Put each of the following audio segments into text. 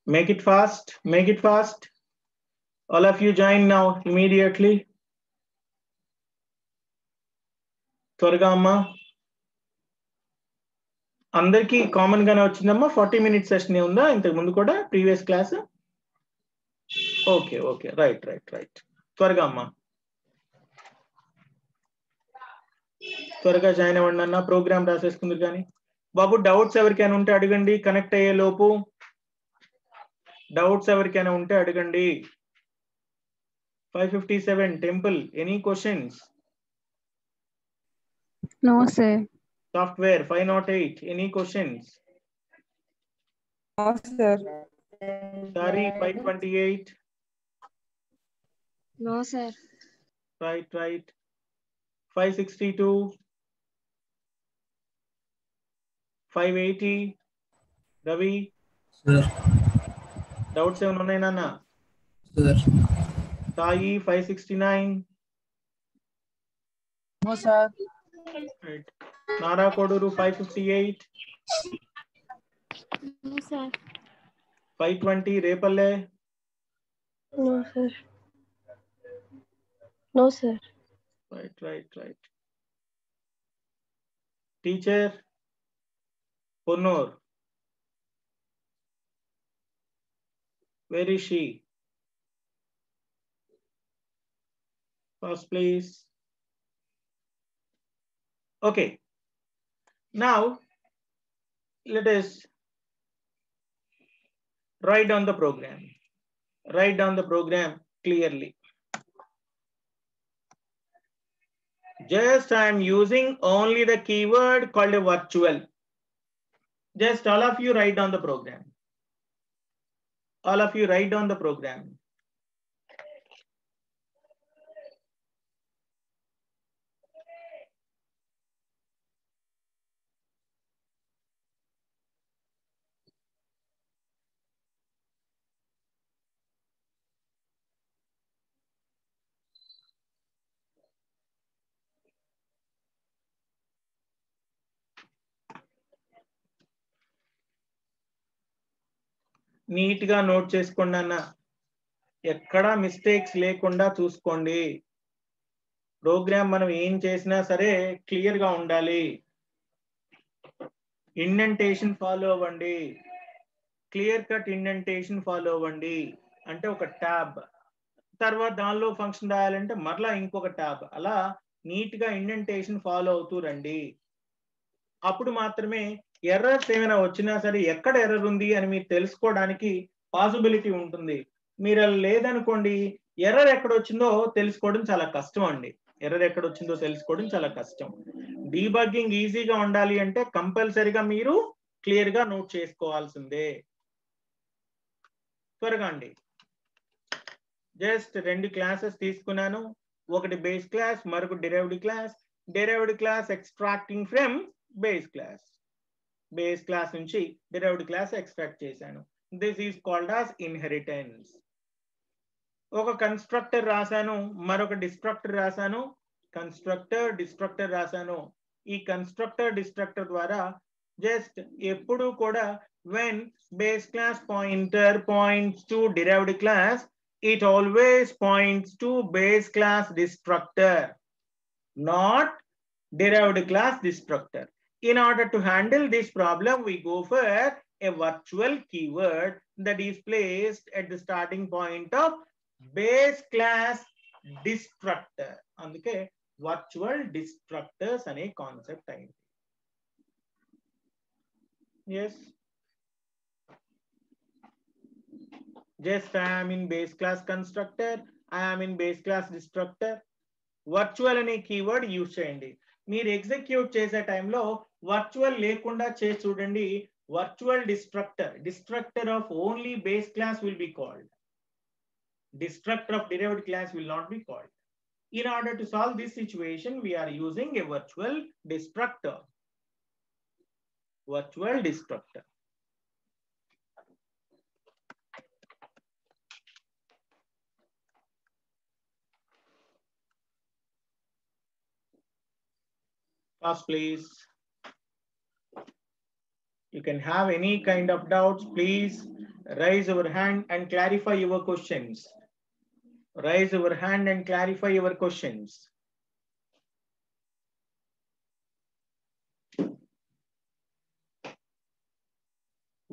Make it fast. Make it fast. All of you join now immediately. త్వరగా అమ్మా. అందరికి common గానే వచ్చిందమ్మా. 40 minutes సెషన్ ఉందా ఇంతకు ముందు కూడా previous class? Okay okay, right right right. త్వరగా అమ్మా, త్వరగా జాయిన్ అవ్వండి అన్న. ప్రోగ్రామ్ రాసేసుకుందరు కానీ. బాబు డౌట్స్ ఎవరికైనా ఉంటే అడగండి కనెక్ట్ అయ్యే లోపు. డౌట్స్ ఎవరికైనా ఉంటే అడగండి. 557 temple, any questions? No, sir. Software 508, any questions? No, sir. Sorry 528. No, sir. Right, right. 562, 580. Ravi, Sir, doubts ఏమైనా ఉన్నాయి నాన్న? sir, Sai 569. No, sir. Right. Nara Koduru 558. No, sir. 520. Repalle. No, sir. No, sir. Right, right, right. Teacher Ponnur, where is she? First please. Okay, now let us write down the program. Write down the program clearly. Just I am using only the keyword called a virtual. Just all of you write down the program. All of you write down the program. Neat గా note చేసుకోండి అన్న. ఎక్కడా mistakes లేకుండా చూసుకోండి. Programme మనం ఏం చేసినా సరే క్లియర్ గా ఉండాలి. ఇండెంటేషన్ ఫాలో అవ్వండి. క్లియర్ కట్ ఇండెంటేషన్ ఫాలో అవ్వండి. అంటే ఒక ట్యాబ్, తర్వాత దానిలో ఫంక్షన్ రాయాలంటే మరలా ఇంకొక ట్యాబ్, అలా నీట్ గా ఇండెంటేషన్ ఫాలో అవుతూ రండి. అప్పుడు మాత్రమే ఎర్రర్స్ ఏమైనా వచ్చినా సరే ఎక్కడ ఎర్రర్ ఉంది అని మీరు తెలుసుకోవడానికి పాసిబిలిటీ ఉంటుంది. మీరు అలా లేదనుకోండి, ఎర్రర్ ఎక్కడ వచ్చిందో తెలుసుకోవడం చాలా కష్టం అండి. ఎర్రర్ ఎక్కడ వచ్చిందో తెలుసుకోవడం చాలా కష్టం. డీబగ్గింగ్ ఈజీగా ఉండాలి అంటే కంపల్సరీగా మీరు క్లియర్ గా నోట్ చేసుకోవాల్సిందే. త్వరగా అండి. జస్ట్ 2 క్లాసెస్ తీసుకున్నాను. ఒకటి బేస్ క్లాస్, మరొక derived class. Derived class extracting from base class. Base class నుంచి డిరైవ్డ్ క్లాస్ ఎక్స్ట్రాక్ట్ చేశాను. This is called as inheritance. ఒక కన్స్ట్రక్టర్ రాశాను, మరొక డిస్ట్రక్టర్ రాశాను. కన్స్ట్రక్టర్ డిస్ట్రక్టర్ రాశాను. ఈ కన్స్ట్రక్టర్ డిస్ట్రక్టర్ ద్వారా జస్ట్ ఎప్పుడు కూడా when base class pointer points to derived class, it always points to base class destructor, not derived class destructor. In order to handle this problem, we go for a virtual keyword that is placed at the starting point of base class destructor. అందుకే virtual destructors అనే concept అయింది. Yes. Just I am in base class constructor, I am in base class destructor. Virtual అనే keyword use చేయండి. మీరు execute చేసే టైంలో virtual లేకుండా చేసి చూడండి. Virtual destructor, destructor of only base class will be called. Destructor of derived class will not be called. In order to solve this situation, we are using a virtual destructor. Virtual destructor. Class, please. You can have any kind of doubts, please raise your hand and clarify your questions. Raise your hand and clarify your questions.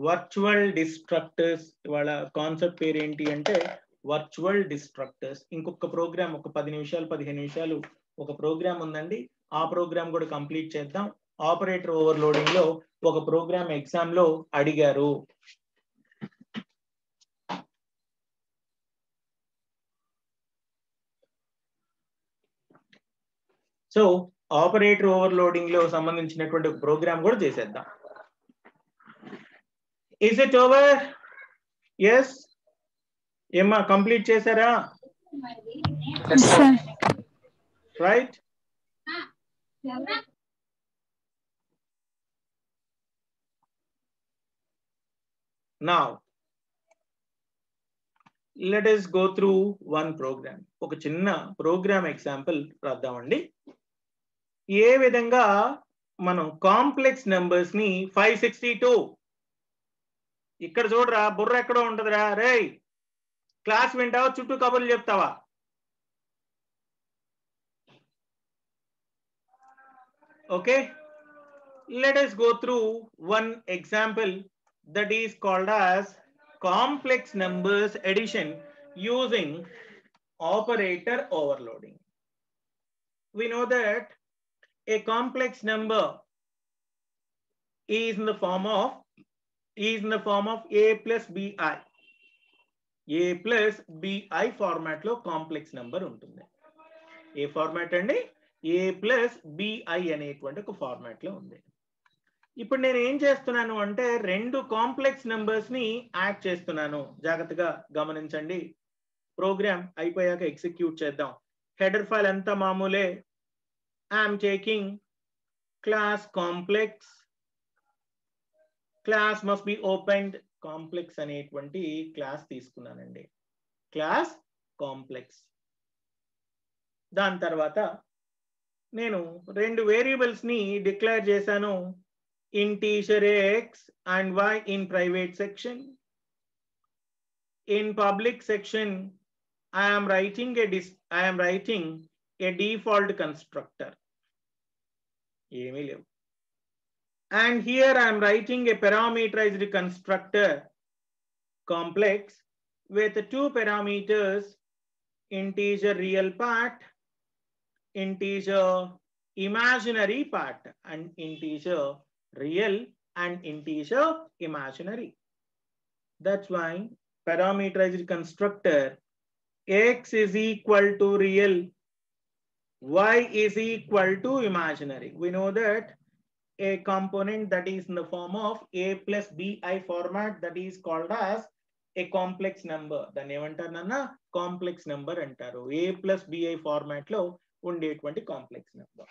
Virtual డిస్ట్రక్టర్స్ వాళ్ళ concept పేరు ఏంటి అంటే virtual డిస్ట్రక్టర్స్. ఇంకొక programme ఒక 10 నిమిషాలు 15 నిమిషాలు ఒక programme ఉందండి. ఆ ప్రోగ్రామ్ కూడా కంప్లీట్ చేద్దాం. ఆపరేటర్ ఓవర్లోడింగ్ లో ఒక ప్రోగ్రామ్ ఎగ్జామ్ లో అడిగారు. సో ఆపరేటర్ ఓవర్లోడింగ్ లో సంబంధించినటువంటి ఒక ప్రోగ్రామ్ కూడా చేసేద్దాం. Is it over? Yes. ఏమ్మా కంప్లీట్ చేశారా? Yes, sir. Right? Now, let us go through one program. ఒక చిన్న ప్రోగ్రామ్ ఎగ్జాంపుల్ రాద్దామండి. ఏ విధంగా మనం కాంప్లెక్స్ నెంబర్స్ ని 562 ఇక్కడ చూడరా, బుర్ర ఎక్కడో ఉంటదిరా రే. క్లాస్ వింటావా చుట్టూ కబుర్లు చెప్తావా? Okay, let us go through one example that is called as complex numbers addition using operator overloading. We know that a complex number is in the form of a plus bi. a plus bi format లో complex number ఉంటుంది. ఏ format అండి? a plus bi అనేటువంటి ఒక format లో ఉంది. ఇప్పుడు నేను ఏం చేస్తున్నాను అంటే రెండు కాంప్లెక్స్ నెంబర్స్ ని యాడ్ చేస్తున్నాను. జాగ్రత్తగా గమనించండి. ప్రోగ్రామ్ అయిపోయాక ఎగ్జిక్యూట్ చేద్దాం. హెడర్ ఫైల్ అంతా మామూలే. I'm taking class complex. Class must be opened. Complex అనేటువంటి క్లాస్ తీసుకున్నానండి. Class complex. దాని తర్వాత నేను రెండు వేరియబుల్స్ ని డిక్లేర్ చేశాను. Integer x and y in private section. In public section, I am writing a default constructor. ఏమీ లేవు. And here I am writing a parameterized constructor complex with two parameters, integer real part, integer imaginary part, and integer real and integer imaginary. That's why parameterized constructor x is equal to real, y is equal to imaginary. We know that a component that is in the form of a plus bi format, that is called as a complex number. దాన్ని ఏమంటారు నాన్న? Complex number అంటారు. a plus bi format లో ఉండేటువంటి complex number.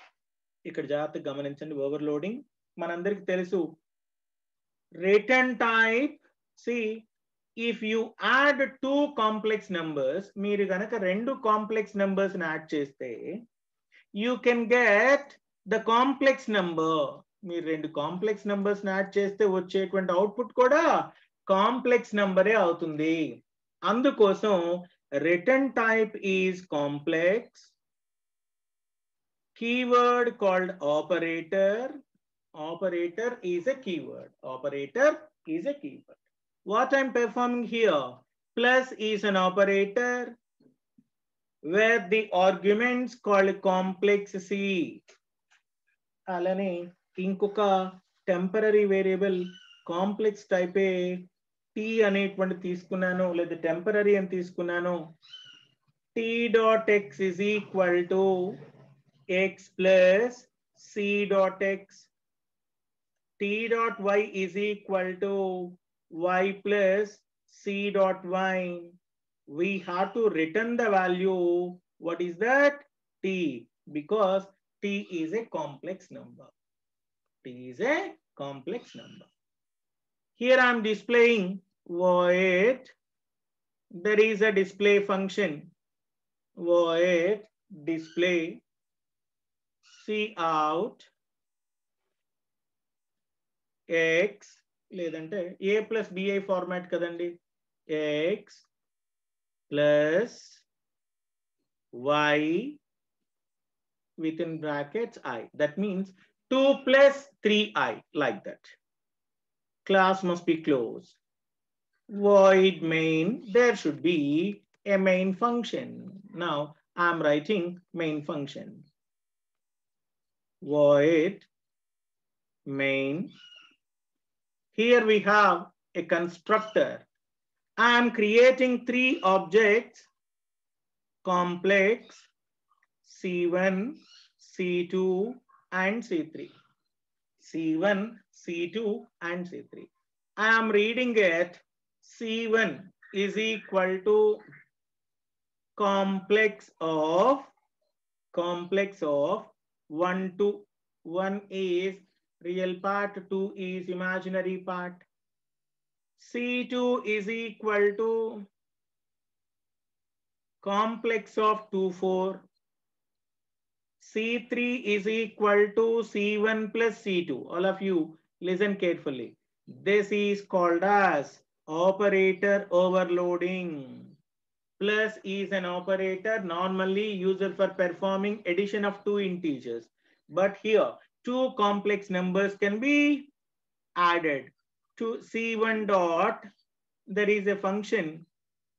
ఇక్కడ జాగ్రత్తగా గమనించండి. Overloading మనందరికి తెలుసు. Return type. See, if you add two complex numbers, మీరు గనక రెండు కాంప్లెక్స్ నెంబర్స్ ని యాడ్ చేస్తే you can get the complex number. మీరు రెండు కాంప్లెక్స్ నెంబర్స్ ని యాడ్ చేస్తే వచ్చేటువంటి అవుట్పుట్ కూడా కాంప్లెక్స్ నెంబరే అవుతుంది. అందుకోసం return type is complex. keyword called operator. Operator is a keyword. Operator is a keyword. What I'm performing here, plus is an operator where the arguments called complex c. అలానే ఇంకొక temporary variable complex టైపే t అనేటువంటి తీసుకున్నాను, లేదా temporary అని తీసుకున్నాను. t dot x is equal to x plus c dot x. t dot y is equal to y plus c dot y. We have to return the value. What is that? T, because t is a complex number. T is a complex number. Here I am displaying void. There is a display function. Void display cout x లేదంటే a plus bi format కదండి. x plus y within brackets I. That means 2 plus 3i, like that. Class must be closed. Void main, there should be a main function. Now I'm writing main function. Void main. Here we have a constructor. I'm creating 3 objects, complex, C1, C2 and C3. C1, C2 and C3. I am reading it. C1 is equal to complex of 1 to 1 is real part, 2 is imaginary part. C2 is equal to complex of 2, 4. C3 is equal to C1 plus C2. All of you listen carefully. This is called as operator overloading. Plus is an operator normally used for performing addition of 2 integers. But here 2 complex numbers can be added to C1 dot. There is a function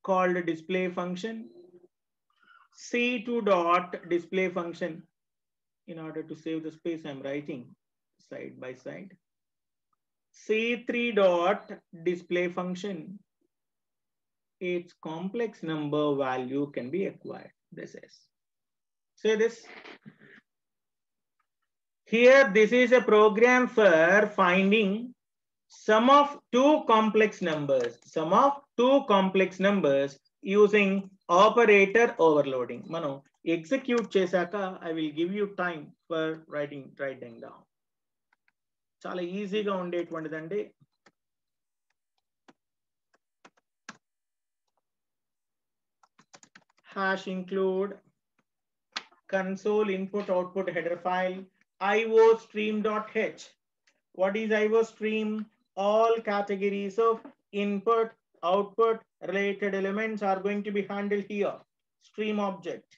called display function. C2 dot display function. In order to save the space, I'm writing side by side. C3 dot display function. Its complex number value can be acquired. This is. Say this. Here, this is a program for finding sum of 2 complex numbers. Sum of 2 complex numbers using operator overloading. Mano execute chesaka, I will give you time for writing down. Chala easy ga ఉండేటువంటిదండి. Hash include console input output header file iostream.h. What is iostream? All categories of input output related elements are going to be handled here. Stream object.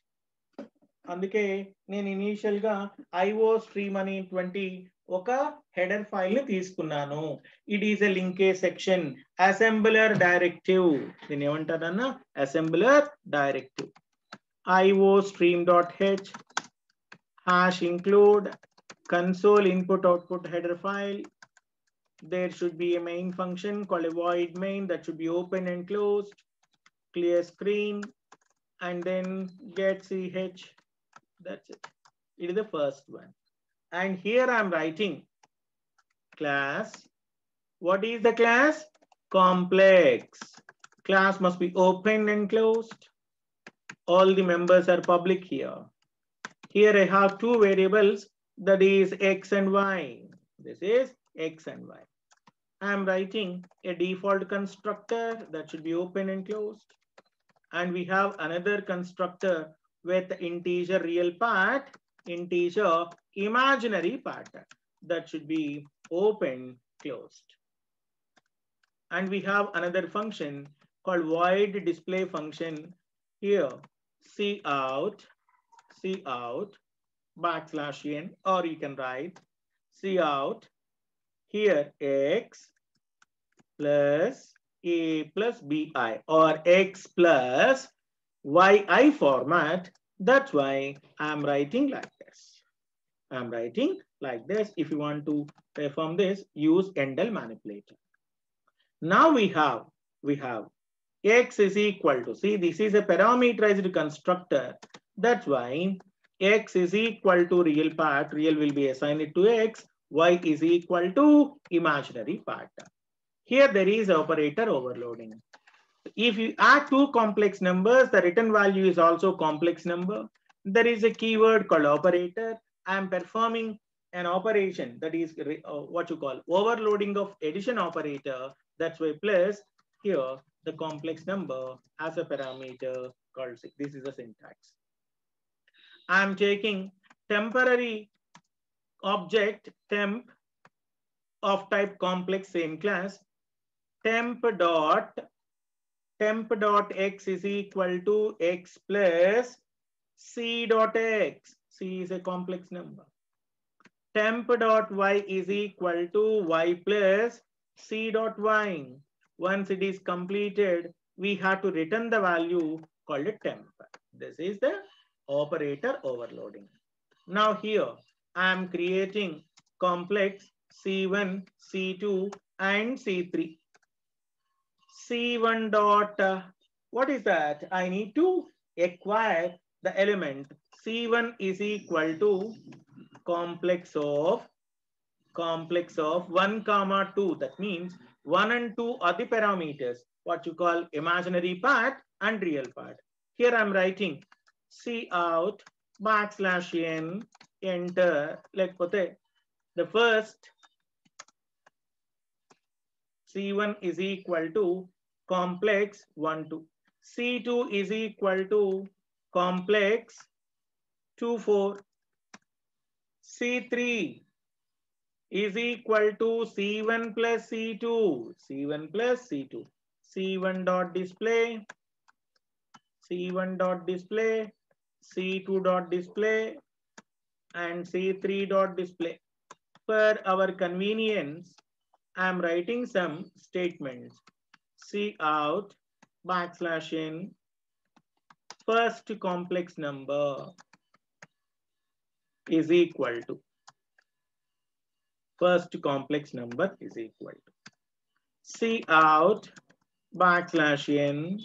అందుకే నేను initial గా iostream అనేటువంటి ఒక header file ని తీసుకున్నాను. It is a linkage section assembler directive. దీన్ని ఏమంటారన్నా assembler directive. iostream.h hash include console input output header file. There should be a main function called a void main that should be open and closed. Clear screen and then get ch. That's it. It is the first one. And here I'm writing class. What is the class? Complex. Class must be open and closed. All the members are public here. Here I have 2 variables, that is x and y. This is x and y. I am writing a default constructor that should be open and closed. And we have another constructor with integer real part, integer imaginary part. That should be open, closed. And we have another function called void display function. Here, cout \n, or you can write cout. Here, x plus a plus bi, or x plus yi format. That's why I'm writing like this. I'm writing like this. If you want to perform this, use Endel manipulator. Now we have x is equal to, see, this is a parameterized constructor. That's why x is equal to real part. Real will be assigned to x. Y is equal to imaginary part. Here there is operator overloading. If you add 2 complex numbers, the return value is also complex number. There is a keyword called operator. I am performing an operation that is what you call overloading of addition operator. That's why plus here the complex number as a parameter called 6. This is the syntax. I am taking temporary object temp of type complex same class, temp dot x is equal to x plus c dot x. C is a complex number. Temp dot y is equal to y plus c dot y. Once it is completed, we have to return the value called a temp. This is the operator overloading. Now here I am creating complex C1, C2 and C3. C1 dot, what is that? I need to acquire the element. C1 is equal to complex of 1 comma 2. That means 1 and 2 are the parameters, what you call imaginary part and real part. Here I'm writing C out \n, enter, lekapothe the first C1 is equal to complex 1 2. C2 is equal to complex 2 4. C3 is equal to C1 plus C2. C1 plus C2. C1 dot display. C1 dot display. C2 dot display. And C3 dot display. For our convenience, I am writing some statements. C out \n, first complex number is equal to, first complex number is equal to C out \n,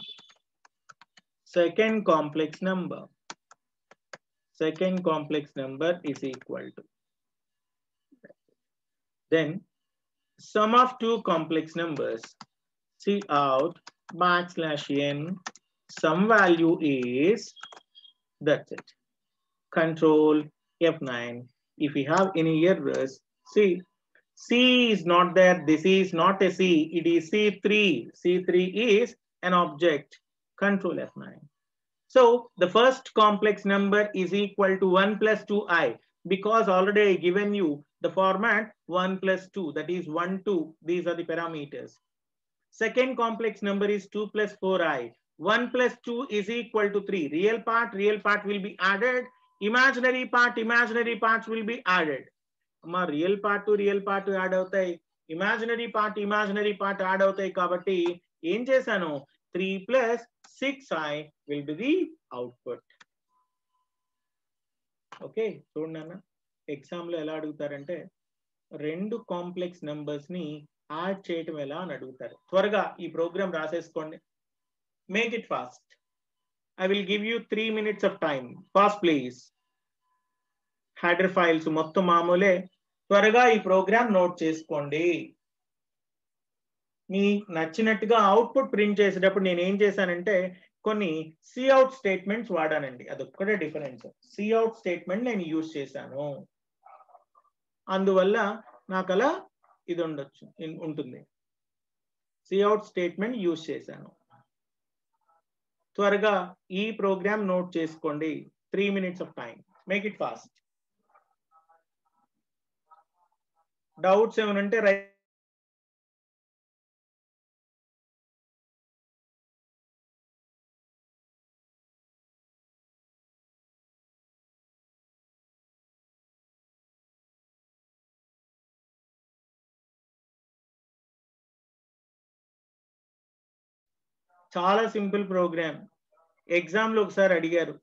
second complex number is equal to. Then sum of two complex numbers, C out \n, some value is, that's it. Control F9. If we have any errors, see, C is not there. This is not a C. It is C3. C3 is an object. Control F9. So the first complex number is equal to 1 plus 2i, because already I given you the format 1 plus 2, that is 1, 2. These are the parameters. Second complex number is 2 plus 4i. 1 plus 2 is equal to 3. Real part will be added. Imaginary parts will be added. Real part to add అవుతాయి, imaginary part add అవుతాయి. కాబట్టి ఏం చేశాను, 3 plus 6i will be the output. Okay, చూడండి అన్న, exam లో ఎలా అడుగుతారంటే రెండు కాంప్లెక్స్ నంబర్స్ ని యాడ్ చేయటం ఎలా అని అడుగుతారు. త్వరగా ఈ ప్రోగ్రామ్ రాసేసుకోండి. Make it fast. I will give you 3 minutes of time. Fast please. Header files మొత్తం మామూలే. త్వరగా ఈ ప్రోగ్రామ్ నోట్ చేసుకోండి. మీ నచ్చినట్టుగా అవుట్పుట్ ప్రింట్ చేసేటప్పుడు నేను ఏం చేశానంటే కొన్ని సిఅవుట్ స్టేట్మెంట్స్ వాడానండి. అదొక్కటే డిఫరెన్స్. సిఅవుట్ స్టేట్మెంట్ నేను యూజ్ చేశాను, అందువల్ల నాకు అలా ఇది ఉంటుంది. సిఅవుట్ స్టేట్మెంట్ యూజ్ చేశాను. త్వరగా ఈ ప్రోగ్రామ్ నోట్ చేసుకోండి. 3 minutes of time. Make it fast. Doubts ఏమైనా ఉంటే చాలా సింపుల్ ప్రోగ్రామ్. ఎగ్జామ్ లో ఒకసారి అడిగారు.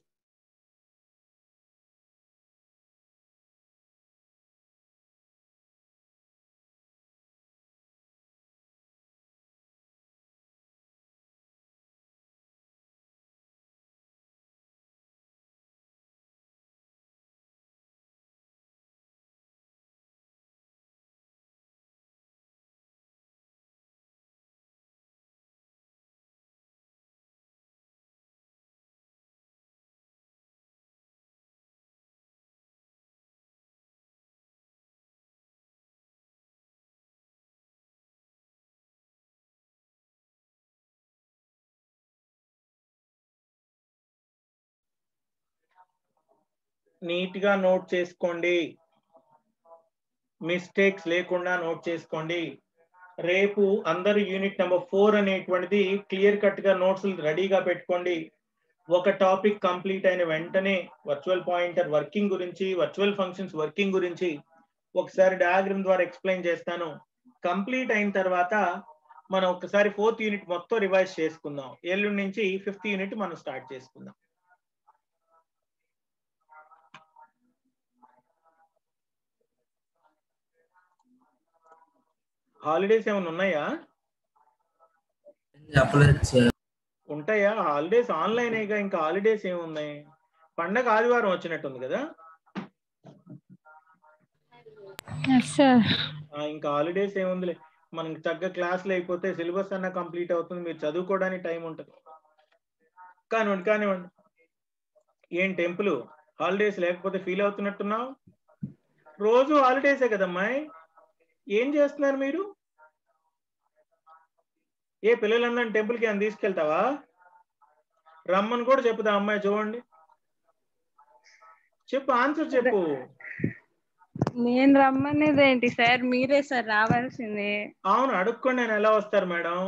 నీట్ గా నోట్ చేసుకోండి. మిస్టేక్స్ లేకుండా నోట్ చేసుకోండి. రేపు అందరూ యూనిట్ నెంబర్ 4 అనేటువంటిది క్లియర్ కట్ గా నోట్స్ రెడీగా పెట్టుకోండి. ఒక టాపిక్ కంప్లీట్ అయిన వెంటనే వర్చువల్ పాయింటర్ వర్కింగ్ గురించి, వర్చువల్ ఫంక్షన్స్ వర్కింగ్ గురించి ఒకసారి డయాగ్రామ్ ద్వారా ఎక్స్ప్లెయిన్ చేస్తాను. కంప్లీట్ అయిన తర్వాత మనం ఒకసారి 4th యూనిట్ మొత్తం రివైజ్ చేసుకుందాం. ఎల్లుండి నుంచి 5th యూనిట్ మనం స్టార్ట్ చేసుకుందాం. హాలిడేస్ ఏమైనా ఉన్నాయా? ఉంటాయా? హాలిడేస్ ఆన్లైన్ ఇంకా హాలిడేస్ ఏమున్నాయి? పండగ ఆదివారం వచ్చినట్టుంది కదా. ఇంకా హాలిడేస్ ఏముందిలే, మనకి తగ్గ క్లాసులు అయిపోతే సిలబస్ అన్న కంప్లీట్ అవుతుంది, మీరు చదువుకోవడానికి టైం ఉంటుంది. కానివ్వండి. ఏం టెంపుల్ హాలిడేస్ లేకపోతే ఫీల్ అవుతున్నట్టున్నావు? రోజు హాలిడేసే కదమ్మాయి, ఏం చేస్తున్నారు మీరు? ఏ పిల్లలందరినీ టెంపుల్కి అని తీసుకెళ్తావా? రమ్మని కూడా చెప్పుదా అమ్మాయి, చూడండి. చెప్పు, ఆన్సర్ చెప్పు. నేను రమ్మనేది ఏంటి సార్, మీరే సార్ రావాల్సిందే. అవును, అడుక్కోండి. నేను ఎలా వస్తారు మేడం?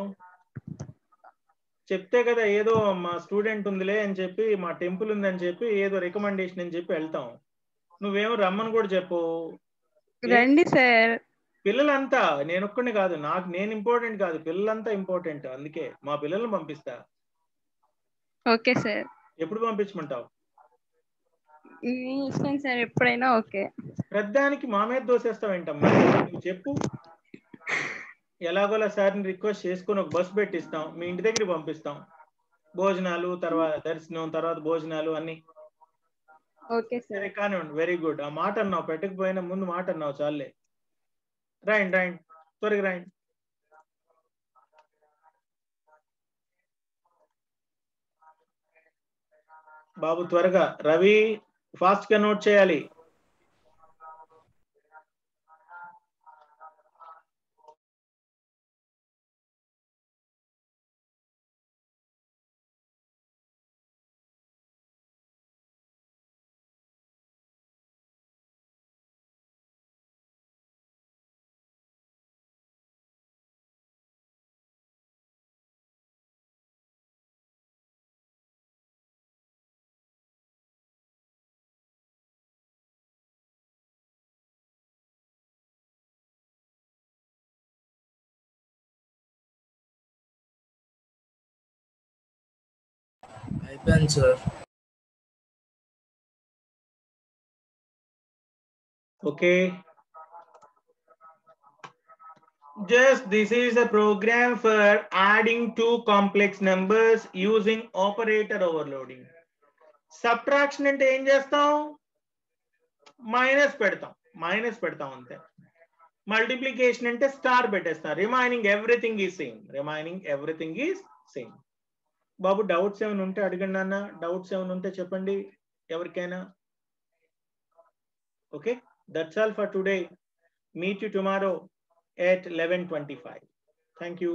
చెప్తే కదా ఏదో మా స్టూడెంట్ ఉందిలే అని చెప్పి, మా టెంపుల్ ఉందని చెప్పి ఏదో రికమెండేషన్ అని చెప్పి వెళ్తాం. నువ్వేమో రమ్మని కూడా చెప్పు. రండి సార్. పిల్లలంతా, నేను ఒక్కడిని కాదు, నేను ఇంపార్టెంట్ కాదు, పిల్లలంతా ఇంపార్టెంట్. అందుకే మా పిల్లల్ని పంపిస్తా. Okay sir. ఎప్పుడు పంపించమంటావు? మీ ఇష్టం సార్, ఎప్పుడైనా ఓకే. ప్రతిదానికి మా మీద దోసేస్తావేంటమ్మా? నువ్వు చెప్పు. ఎలాగోలా సార్ని రిక్వెస్ట్ చేసుకుని ఒక బస్సు పెట్టిస్తాం, మీ ఇంటి దగ్గరికి పంపిస్తాం. భోజనాలు తర్వాత దర్శనం, తర్వాత భోజనాలు అన్ని. Okay sir. కానివ్వండి. Very good. ఆ మాట అన్నావు, పెట్టకపోయినా ముందు మాట అన్నావు, చాలే. రాయండి త్వరగా రాయండి. బాబు త్వరగా. రవి ఫాస్ట్ గా నోట్ చేయాలి. అయిపోయింది sir. Okay. Just this is a program for adding two complex numbers using operator overloading. Subtraction అంటే ఏం చేస్తాం? మైనస్ పెడతాం అంతే. మల్టిప్లికేషన్ అంటే స్టార్ పెట్టేస్తాం. Remaining everything is same. Babu doubts ఏమైనా ఉంటే అడగండి అన్న. డౌట్స్ ఏమైనా ఉంటే చెప్పండి ఎవరికైనా. Okay, that's all for today. Meet you tomorrow at 11:25. Thank you.